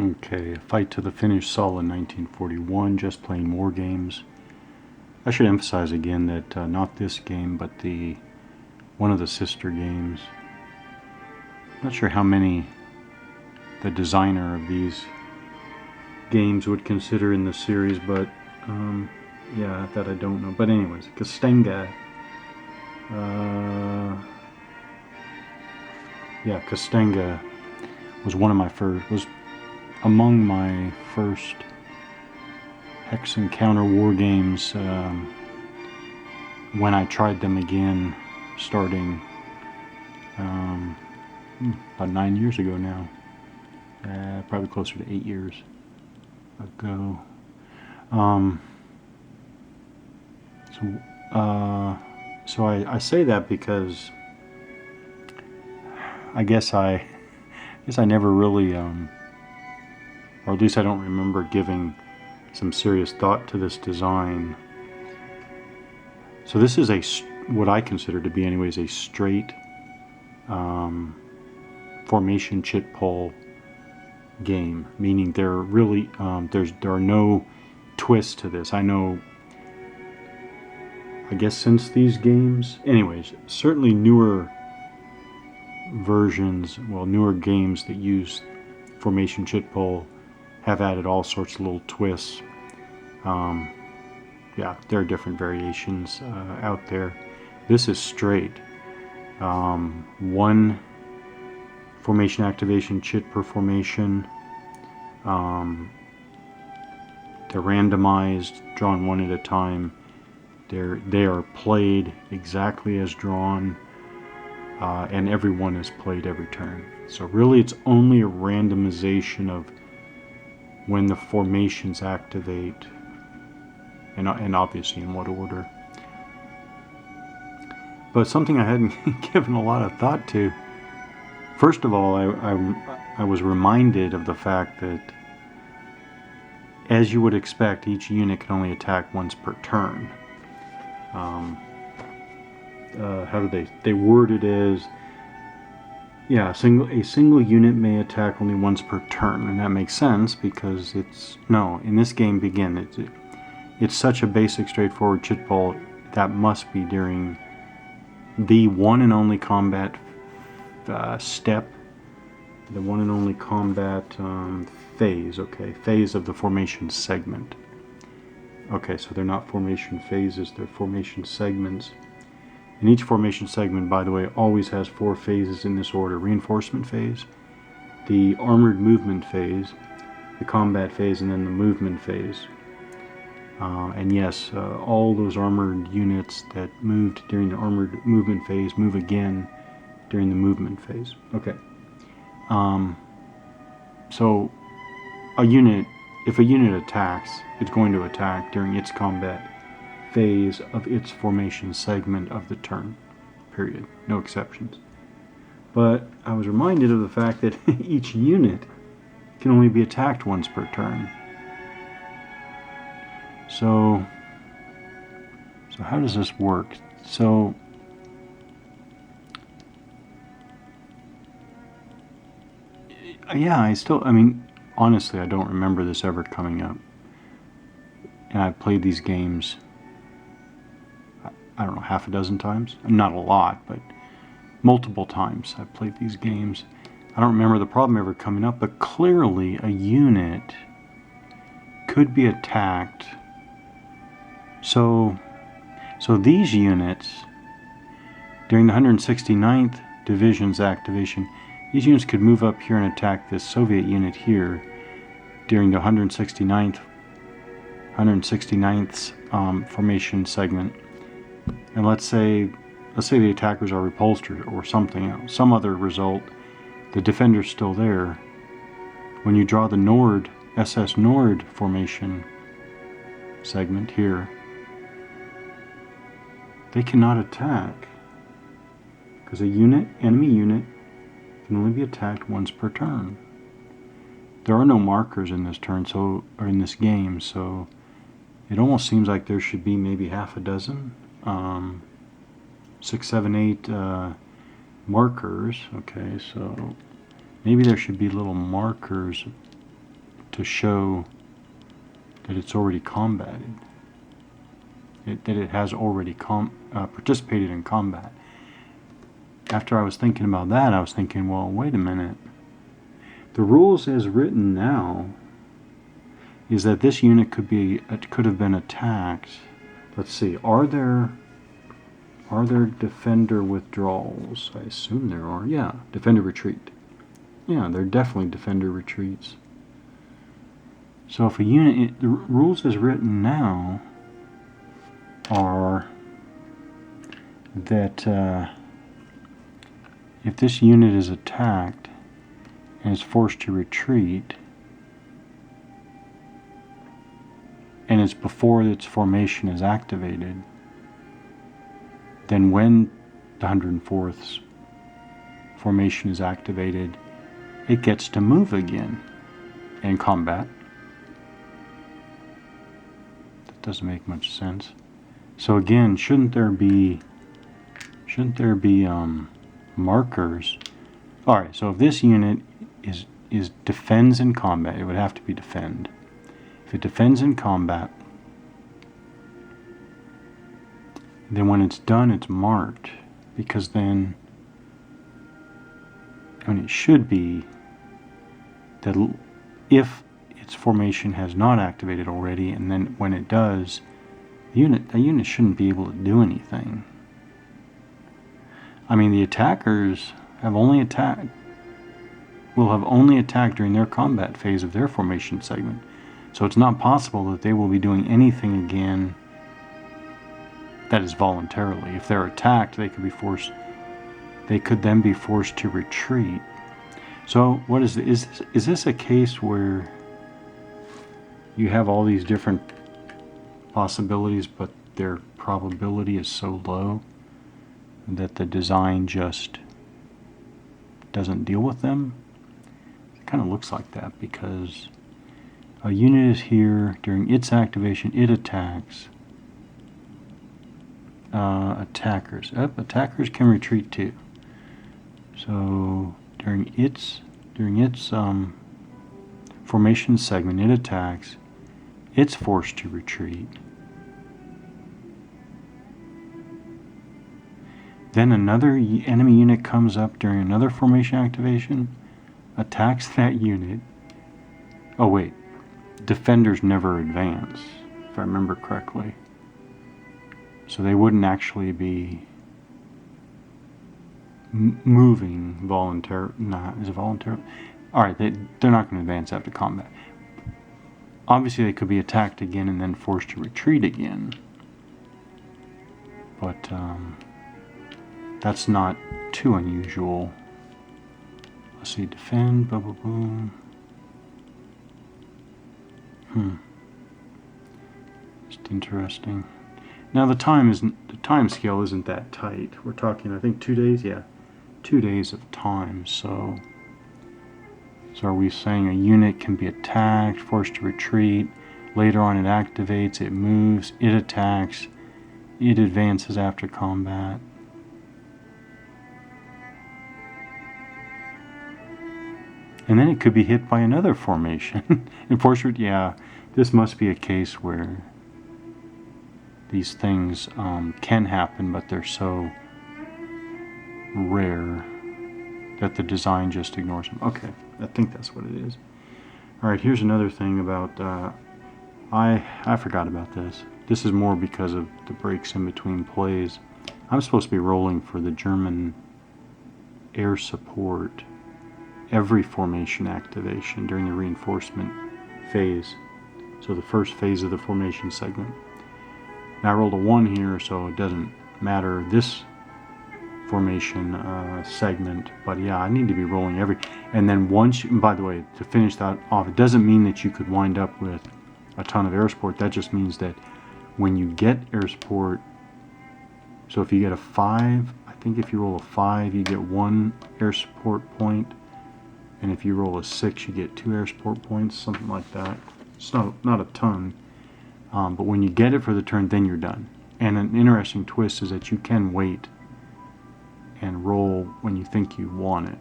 Okay, a fight to the finish, Sulla 1941, just playing war games. I should emphasize again that not this game, but one of the sister games. Not sure how many the designer of these games would consider in the series, but yeah, that I don't know. But anyways, Kastenga. Yeah, Kastenga was among my first Hex Encounter war games when I tried them again, starting about 9 years ago now. Probably closer to 8 years ago. So I say that because I guess I never really, or at least I don't remember giving some serious thought to this design. So this is what I consider to be anyways a straight formation chit pull game, meaning there really there are no twists to this. I guess since these games, anyways, certainly newer versions, newer games that use formation chit pull have added all sorts of little twists. Yeah, there are different variations out there. This is straight. One formation activation chit per formation. They're randomized, drawn one at a time. They are played exactly as drawn, and everyone is played every turn. So really it's only a randomization of when the formations activate, and obviously in what order. But something I hadn't given a lot of thought to. First of all, I was reminded of the fact that, as you would expect, each unit can only attack once per turn. How do they word it as, yeah, a single unit may attack only once per turn, and that makes sense because in this game it's such a basic, straightforward chit pull that must be during the one and only combat step, the one and only combat phase. Okay, phase of the formation segment. Okay, so they're not formation phases, they're formation segments. And each formation segment, by the way, always has 4 phases in this order: reinforcement phase, the armored movement phase, the combat phase, and then the movement phase. And yes, all those armored units that moved during the armored movement phase move again during the movement phase. Okay. So if a unit attacks, it's going to attack during its combat phase of its formation segment of the turn, period. No exceptions. But I was reminded of the fact that each unit can only be attacked once per turn. So how does this work? So yeah, honestly, I don't remember this ever coming up. And I've played these games, I don't know, half a dozen times. Not a lot, but multiple times I've played these games. I don't remember the problem ever coming up, but clearly a unit could be attacked. So these units, during the 169th Division's activation, these units could move up here and attack this Soviet unit here during the 169th formation segment. And let's say the attackers are repulsed or something else, some other result. The defender's still there. When you draw the SS Nord formation segment here, they cannot attack because enemy unit can only be attacked once per turn. There are no markers in this in this game, so it almost seems like there should be maybe half a dozen, 6, 7, 8 markers. Okay, so maybe there should be little markers to show that it's already combated, that it has already participated in combat. After I was thinking about that, I was thinking, well, wait a minute. The rules as written now is that this unit could have been attacked. Let's see, are there defender withdrawals? I assume there are. Yeah, defender retreat. Yeah, they're definitely defender retreats. So if a unit, the rules as written now are that if this unit is attacked and is forced to retreat, and it's before its formation is activated, then when the 104th formation is activated, it gets to move again in combat. That doesn't make much sense. So again, shouldn't there be markers? All right. So if this unit is defends in combat, it would have to be defend. If it defends in combat, then when it's done, it's marked, because then, I mean, it should be that if its formation has not activated already, and then when it does, the unit shouldn't be able to do anything. I mean, the attackers will have only attacked during their combat phase of their formation segment. So it's not possible that they will be doing anything again that is voluntarily. If they're attacked, they could then be forced to retreat. So what is this a case where you have all these different possibilities, but their probability is so low that the design just doesn't deal with them? It kind of looks like that, because a unit is here, during its activation it attacks. Attackers. Attackers can retreat too. So during its formation segment it attacks, it's forced to retreat. Then another enemy unit comes up during another formation activation, attacks that unit. Oh wait, defenders never advance, if I remember correctly. So they wouldn't actually be moving voluntarily. Is it voluntary? Alright, they're not going to advance after combat. Obviously they could be attacked again and then forced to retreat again. But that's not too unusual. Let's see, defend, boom, boom, boom. Just interesting. Now the time scale isn't that tight. We're talking, I think, 2 days. Yeah, 2 days of time. So are we saying a unit can be attacked, forced to retreat? Later on, it activates, it moves, it attacks, it advances after combat. And then it could be hit by another formation. And forced, yeah, this must be a case where these things can happen, but they're so rare that the design just ignores them. Okay, I think that's what it is. Alright, here's another thing about, I forgot about this. This is more because of the breaks in between plays. I'm supposed to be rolling for the German air support every formation activation during the reinforcement phase. So the first phase of the formation segment. Now I rolled a 1 here, so it doesn't matter this formation segment, but yeah, I need to be rolling every. And then once, by the way, to finish that off, it doesn't mean that you could wind up with a ton of air support. That just means that when you get air support, so if you get a 5, I think if you roll a 5, you get 1 air support point, and if you roll a 6, you get 2 air support points, something like that. It's not a ton. But when you get it for the turn, then you're done. And an interesting twist is that you can wait and roll when you think you want it.